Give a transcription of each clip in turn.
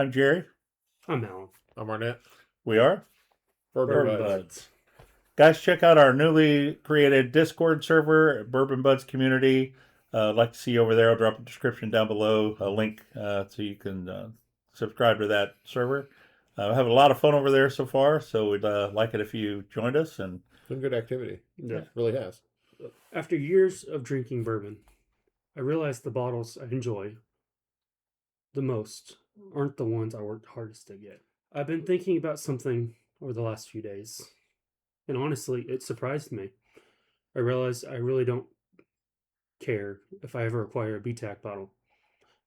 I'm Jerry. I'm Allan. I'm Arnett. We are Bourbon Buds. Guys, check out our newly created Discord server, Bourbon Buds Community. I'd like to see you over there. I'll drop a description down below, a link so you can subscribe to that server. We're having a lot of fun over there so far, so we'd like it if you joined us. And Been good activity. Yeah. It really has. After years of drinking bourbon, I realized the bottles I enjoy the most aren't the ones I worked hardest to get. I've been thinking about something over the last few days, and honestly, it surprised me. I realized I really don't care if I ever acquire a BTAC bottle.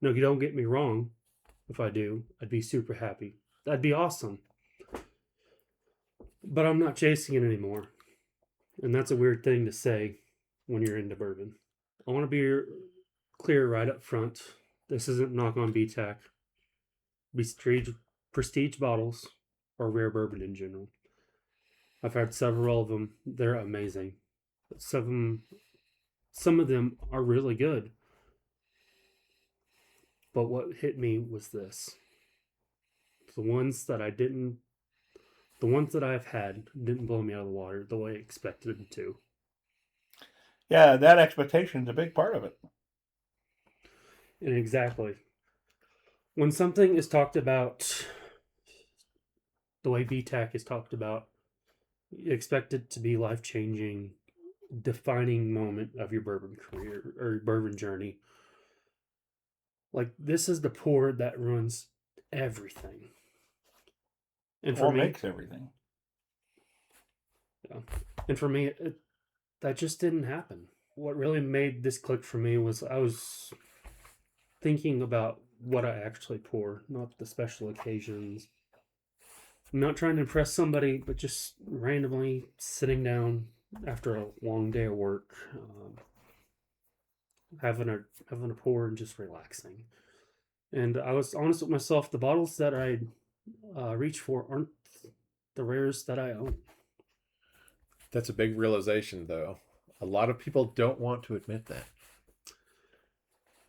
No, you don't get me wrong. If I do, I'd be super happy. That'd be awesome. But I'm not chasing it anymore. And that's a weird thing to say when you're into bourbon. I want to be clear right up front. This isn't knock on BTAC. Prestige bottles or rare bourbon in general. I've had several of them. They're amazing. Some of them are really good. But what hit me was this. The ones that I've had didn't blow me out of the water the way I expected them to. yeah, that expectation is a big part of it. And exactly. When something is talked about the way BTAC is talked about, you expect it to be life-changing, defining moment of your bourbon career or bourbon journey. Like, this is the pour that ruins everything. And for Or me, makes everything. Yeah. And for me, that just didn't happen. What really made this click for me was I was thinking about what I actually pour, not the special occasions. I'm not trying to impress somebody, but just randomly sitting down after a long day of work, having a pour and just relaxing. And I was honest with myself. The bottles that I reach for aren't the rarest that I own. That's a big realization, though. A lot of people don't want to admit that.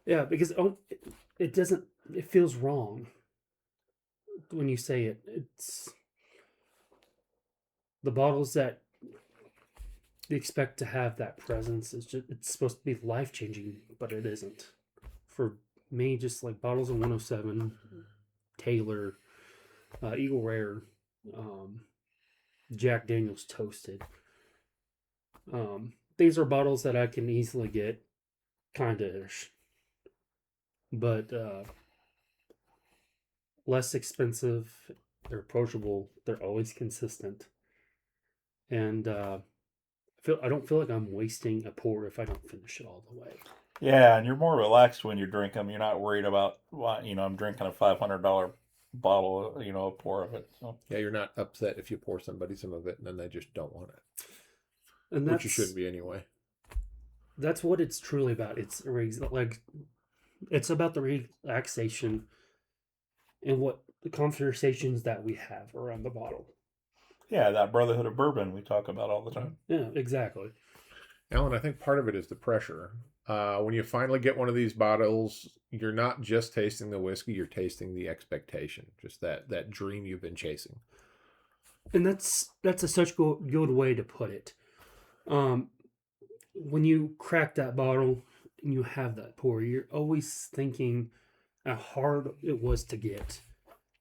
Yeah, because it feels wrong when you say it. It's the bottles that you expect to have that presence. It's supposed to be life-changing, but it isn't. For me, just like bottles of 107, Taylor, Eagle Rare, Jack Daniel's Toasted. These are bottles that I can easily get, kinda-ish. But less expensive, they're approachable, they're always consistent. And I don't feel like I'm wasting a pour if I don't finish it all the way. Yeah, and you're more relaxed when you drink them. You're not worried about, I'm drinking a $500 bottle, a pour of it. So. Yeah, you're not upset if you pour somebody some of it and then they just don't want it. And which you shouldn't be anyway. That's what it's truly about. It's about the relaxation and what the conversations that we have around the bottle. Yeah, that Brotherhood of Bourbon we talk about all the time. Yeah, exactly. Allan, I think part of it is the pressure. When you finally get one of these bottles, you're not just tasting the whiskey, you're tasting the expectation, just that dream you've been chasing. And that's such a good way to put it. When you crack that bottle and you have that pour, you're always thinking how hard it was to get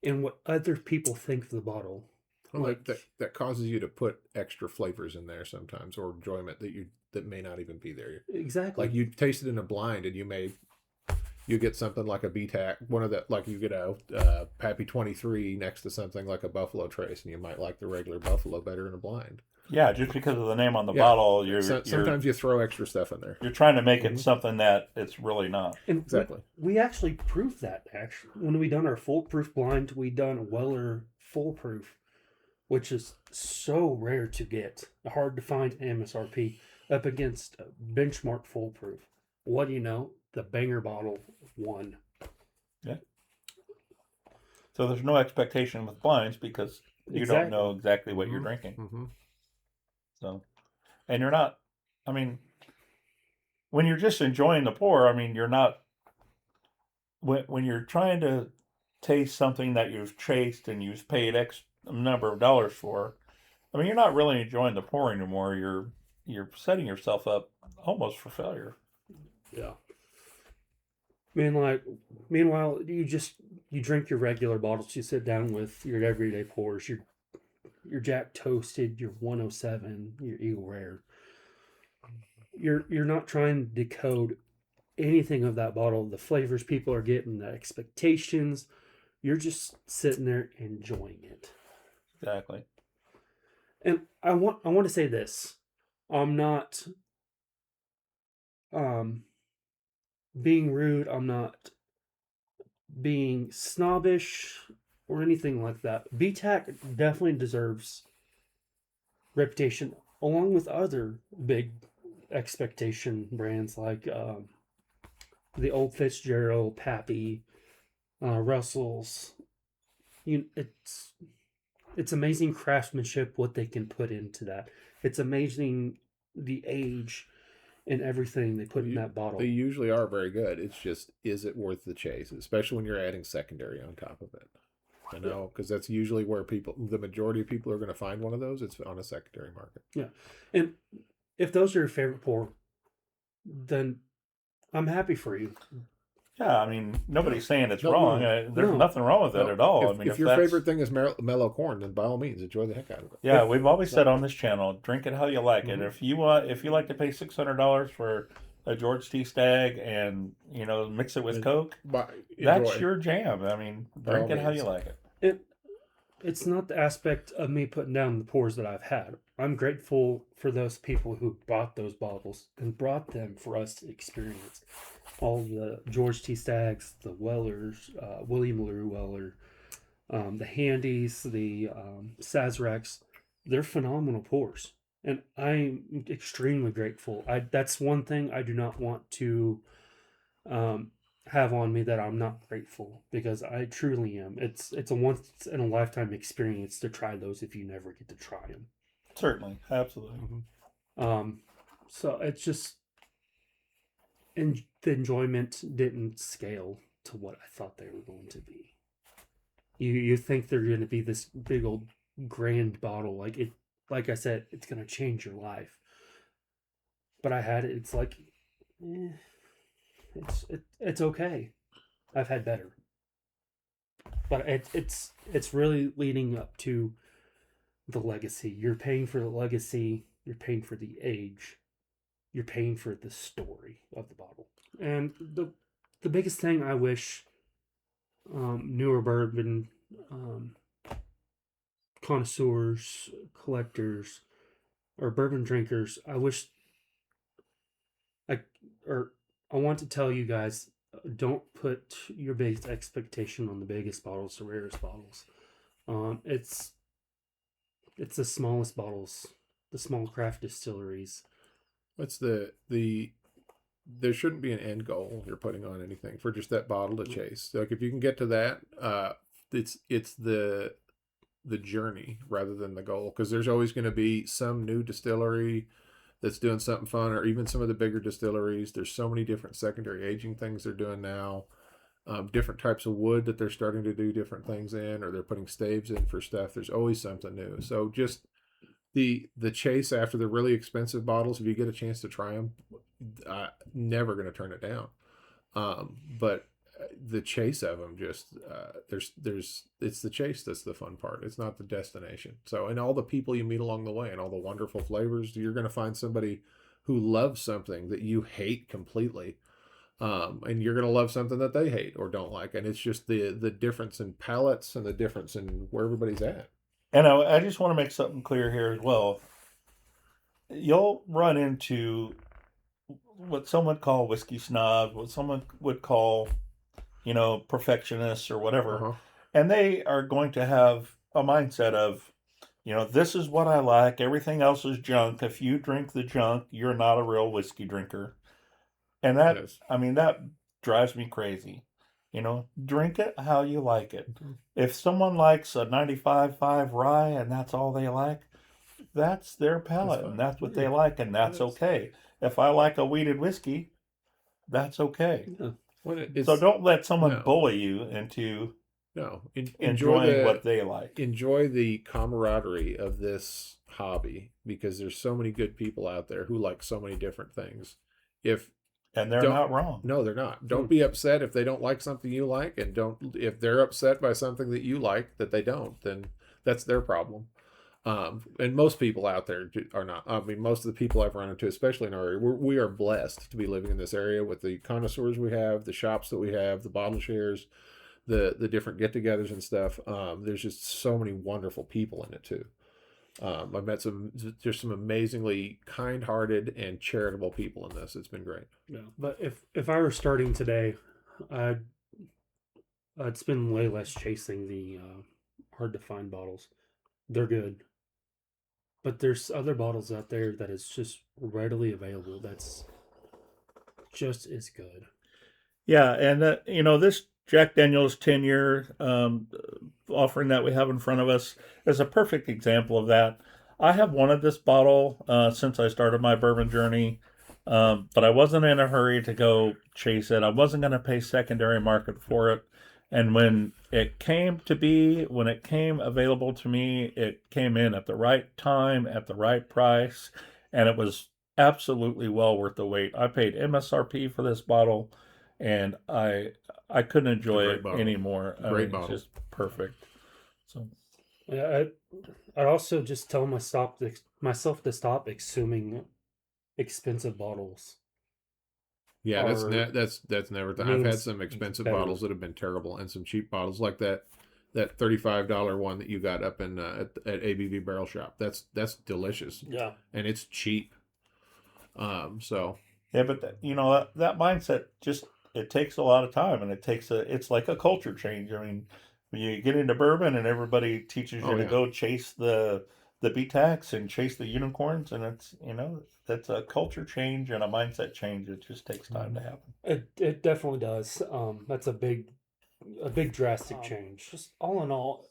and what other people think of the bottle. Well, that causes you to put extra flavors in there sometimes, or enjoyment that may not even be there. Exactly. Like you taste it in a blind, and you get something like a BTAC, one of that, like you get a Pappy 23 next to something like a Buffalo Trace, and you might like the regular Buffalo better in a blind. Yeah, just because of the name on the bottle, sometimes you throw extra stuff in there. You're trying to make it something that it's really not. And exactly. We actually proved that. Actually, when we done our foolproof blind, we done a Weller foolproof, which is so rare to get, hard to find MSRP, up against benchmark foolproof. What do you know? The banger bottle won. Yeah. So there's no expectation with blinds because you don't know exactly what you're drinking. Mm-hmm. So, and you're not, when you're just enjoying the pour, you're not, when you're trying to taste something that you've chased and you've paid X number of dollars for, I mean, you're not really enjoying the pour anymore. You're setting yourself up almost for failure. Yeah. Meanwhile, you drink your regular bottles. You sit down with your everyday pours, your Jack Toasted, your 107, your Eagle Rare. You're not trying to decode anything of that bottle, the flavors people are getting, the expectations. You're just sitting there enjoying it. Exactly. And I want to say this. I'm not being rude. I'm not being snobbish or anything like that. BTAC definitely deserves reputation along with other big expectation brands like the Old Fitzgerald, Pappy, Russell's. It's amazing craftsmanship what they can put into that. It's amazing the age and everything they put in that bottle. They usually are very good. It's just, is it worth the chase? Especially when you're adding secondary on top of it. I know, because that's usually where the majority of people are going to find one of those. It's on a secondary market. Yeah. And if those are your favorite pour, then I'm happy for you. Yeah, I mean, nobody's saying it's No, wrong. no, There's nothing wrong with it at all. If your favorite thing is mellow corn, then by all means, enjoy the heck out of it. Yeah, we've always said on this channel, drink it how you like it. If you like to pay $600 for a George T. Stagg and mix it with Coke, that's your jam. I mean, drink it how you like it. It's not the aspect of me putting down the pours that I've had. I'm grateful for those people who bought those bottles and brought them for us to experience. All the George T. Staggs, the Wellers, William LaRue Weller, the Handies, the Sazeracs, they're phenomenal pours. And I'm extremely grateful. That's one thing I do not want to have on me that I'm not grateful, because I truly am. It's a once in a lifetime experience to try those if you never get to try them. Certainly, absolutely. So it's just, and the enjoyment didn't scale to what I thought they were going to be. You think they're going to be this big old grand bottle, like I said, it's going to change your life. But I had it. It's like, it's okay. I've had better. But it's really leading up to the legacy. You're paying for the legacy. You're paying for the age. You're paying for the story of the bottle. And the biggest thing I wish newer bourbon connoisseurs, collectors, or bourbon drinkers, I want to tell you guys, don't put your biggest expectation on the biggest bottles, the rarest bottles. It's the smallest bottles, the small craft distilleries. What's there shouldn't be an end goal you're putting on anything for just that bottle to chase. Like if you can get to that, it's the journey rather than the goal, because there's always going to be some new distillery that's doing something fun, or even some of the bigger distilleries. There's so many different secondary aging things they're doing now, different types of wood that they're starting to do different things in, or they're putting staves in for stuff. There's always something new. So just the chase after the really expensive bottles, if you get a chance to try them, never going to turn it down. But the chase of them, just it's the chase that's the fun part. It's not the destination. So, and all the people you meet along the way and all the wonderful flavors, you're going to find somebody who loves something that you hate completely, and you're going to love something that they hate or don't like. And it's just the difference in palates and the difference in where everybody's at. And I just want to make something clear here as well. You'll run into what some would call whiskey snobs, what someone would call, perfectionists or whatever. Uh-huh. And they are going to have a mindset of, this is what I like. Everything else is junk. If you drink the junk, you're not a real whiskey drinker. And that, Yes. that drives me crazy. Drink it how you like it. Mm-hmm. If someone likes a 95.5 rye and that's all they like, that's their palate and that's what they like, and that's okay. If I like a wheated whiskey, that's okay. Yeah. So don't let someone bully you into No, enjoying what they like. enjoy the camaraderie of this hobby, because there's so many good people out there who like so many different things. If And they're don't not wrong. No, they're not. Don't be upset if they don't like something you like, and don't if they're upset by something that you like that they don't, then that's their problem. And most people out there are not. I mean, most of the people I've run into, especially in our area, we are blessed to be living in this area with the connoisseurs we have, the shops that we have, the bottle shares, the different get-togethers and stuff. There's just so many wonderful people in it too. I've met some amazingly kind-hearted and charitable people in this. It's been great. Yeah, but if I were starting today, I'd spend way less chasing the hard to find bottles. They're good, but there's other bottles out there that is just readily available. That's just as good. Yeah, and this Jack Daniel's 10-year offering that we have in front of us is a perfect example of that. I have wanted this bottle since I started my bourbon journey, but I wasn't in a hurry to go chase it. I wasn't going to pay secondary market for it. And when it came available to me, it came in at the right time, at the right price, and it was absolutely well worth the wait. I paid MSRP for this bottle, and I couldn't enjoy it anymore. Great bottle. It's just perfect. So Yeah, I'd also just tell myself to stop assuming expensive bottles. Yeah, that's never. I've had some expensive better. bottles that have been terrible, and some cheap bottles like that $35 one that you got up in at ABV Barrel Shop. That's delicious. Yeah, and it's cheap. So yeah, but that mindset it takes a lot of time, and it's like a culture change. I mean, when you get into bourbon and everybody teaches you to go chase the BTACs and chase the unicorns, and it's that's a culture change and a mindset change. It just takes time to happen. it definitely does. That's a big drastic change. Just all in all,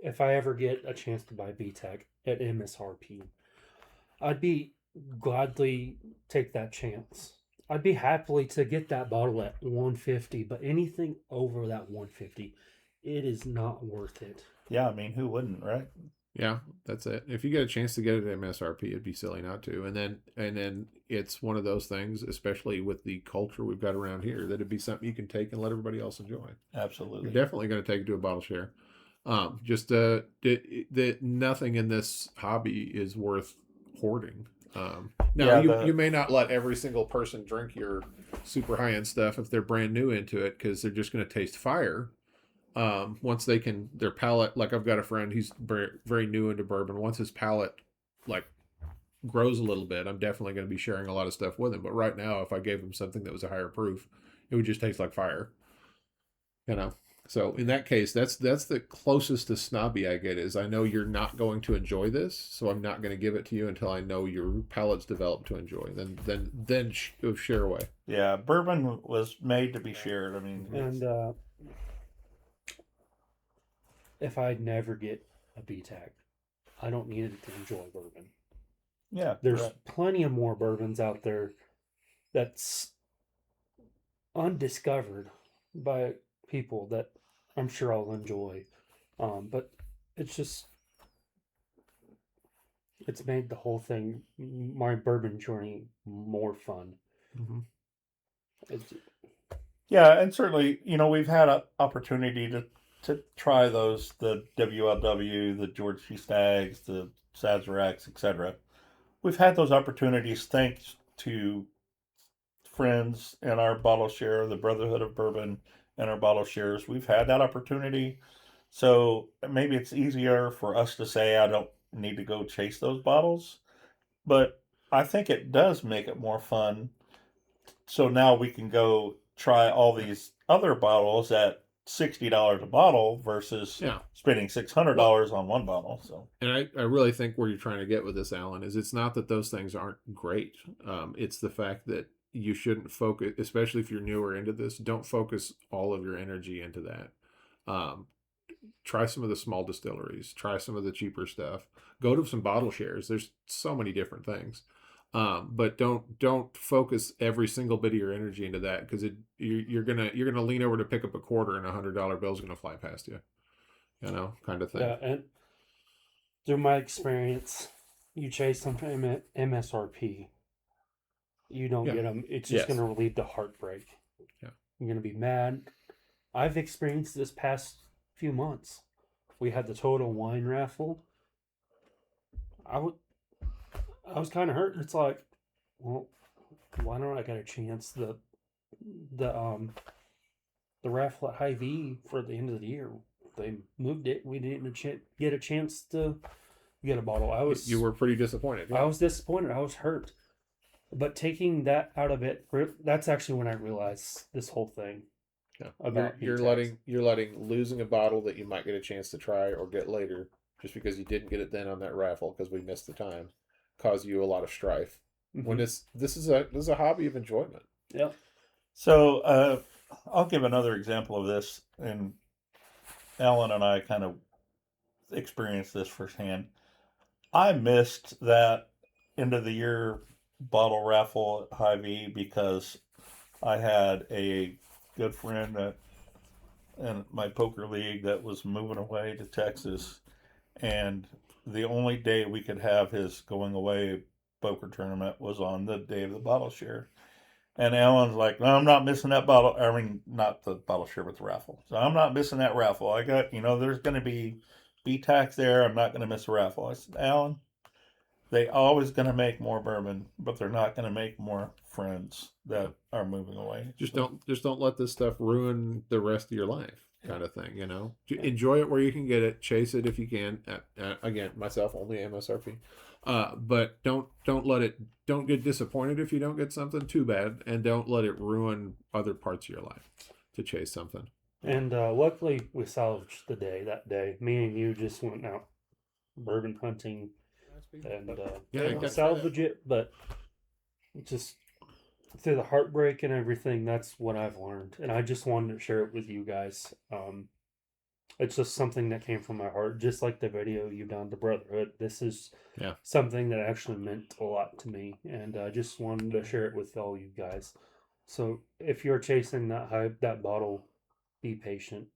if I ever get a chance to buy BTAC at MSRP, I'd be gladly take that chance. I'd be happily to get that bottle at $150, but anything over that $150, it is not worth it. Yeah, I mean, who wouldn't, right? yeah, that's it. If you get a chance to get it at MSRP, it'd be silly not to. And then it's one of those things, especially with the culture we've got around here, that it'd be something you can take and let everybody else enjoy. Absolutely. You're definitely going to take it to a bottle share. Just that nothing in this hobby is worth hoarding. Now you may not let every single person drink your super high end stuff if they're brand new into it, because they're just going to taste fire. Once they can, their palate, like I've got a friend who's very, very new into bourbon. Once his palate like grows a little bit, I'm definitely going to be sharing a lot of stuff with him. But right now, if I gave him something that was a higher proof, it would just taste like fire. So in that case, that's the closest to snobby I get, is I know you're not going to enjoy this, so I'm not going to give it to you until I know your palate's developed to enjoy. Then share away. Yeah, bourbon was made to be shared. I mean, and if I never get a BTAC, I don't need it to enjoy bourbon. Yeah, there's plenty of more bourbons out there that's undiscovered by people that I'm sure I'll enjoy. But it's made the whole thing, my bourbon journey, more fun. Mm-hmm. Yeah, and certainly, we've had an opportunity to try those, the WLW, the George C. Staggs, the Sazeracs, etc. We've had those opportunities thanks to friends and our bottle share, the Brotherhood of Bourbon and our bottle shares. We've had that opportunity. So maybe it's easier for us to say, I don't need to go chase those bottles. But I think it does make it more fun. So now we can go try all these other bottles at $60 a bottle versus spending $600 on one bottle. So, and I really think where you're trying to get with this, Allan, is it's not that those things aren't great. It's the fact that you shouldn't focus, especially if you're newer into this, don't focus all of your energy into that. Try some of the small distilleries, try some of the cheaper stuff, go to some bottle shares. There's so many different things. But don't focus every single bit of your energy into that, because you're gonna lean over to pick up a quarter and $100 bill's gonna fly past you, kind of thing. Yeah, and through my experience, you chase some MSRP, you don't Yeah. get them. It's just Yes. going to lead to heartbreak. Yeah. You're going to be mad. I've experienced this past few months. We had the Total Wine raffle. I was kind of hurt. It's like, well, why don't I get a chance? The raffle at Hy-Vee for the end of the year, they moved it. We didn't get a chance to get a bottle. You were pretty disappointed. I was disappointed. I was hurt. But taking that out of it, that's actually when I realized this whole thing. Yeah. About You're letting losing a bottle that you might get a chance to try or get later, just because you didn't get it then on that raffle because we missed the time, cause you a lot of strife. Mhm. When this is a hobby of enjoyment. Yep. So I'll give another example of this, and Allan and I kind of experienced this firsthand. I missed that end of the year bottle raffle at Hy-Vee because I had a good friend that in my poker league that was moving away to Texas, and the only day we could have his going away poker tournament was on the day of the bottle share. And Allan's like, no, I'm not missing that bottle. I mean, not the bottle share, but the raffle. So I'm not missing that raffle. I got, there's going to be BTAC there. I'm not going to miss a raffle. I said, Allan, they always going to make more bourbon, but they're not going to make more friends that are moving away. Just don't let this stuff ruin the rest of your life, kind of thing. Enjoy it where you can get it. Chase it if you can. Again, myself only MSRP. But don't get disappointed if you don't get something too bad, and don't let it ruin other parts of your life to chase something. And luckily, we salvaged the day that day. Me and you just went out bourbon hunting, and salvage it. But just through the heartbreak and everything, that's what I've learned, and I just wanted to share it with you guys. It's just something that came from my heart, just like the video you've done, the Brotherhood. This is something that actually meant a lot to me, and I just wanted to share it with all you guys. So if you're chasing that bottle, be patient.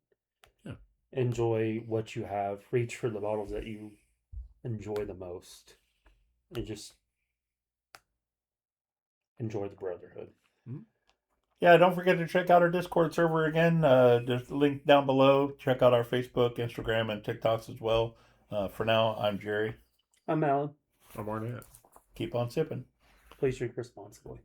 Yeah. Enjoy what you have. Reach for the bottles that you enjoy the most, and just enjoy the Brotherhood. Mm-hmm. Yeah, don't forget to check out our Discord server again. There's a link down below. Check out our Facebook, Instagram, and TikToks as well. For now, I'm Jerry. I'm Allan. I'm Arnett. Keep on sipping. Please drink responsibly.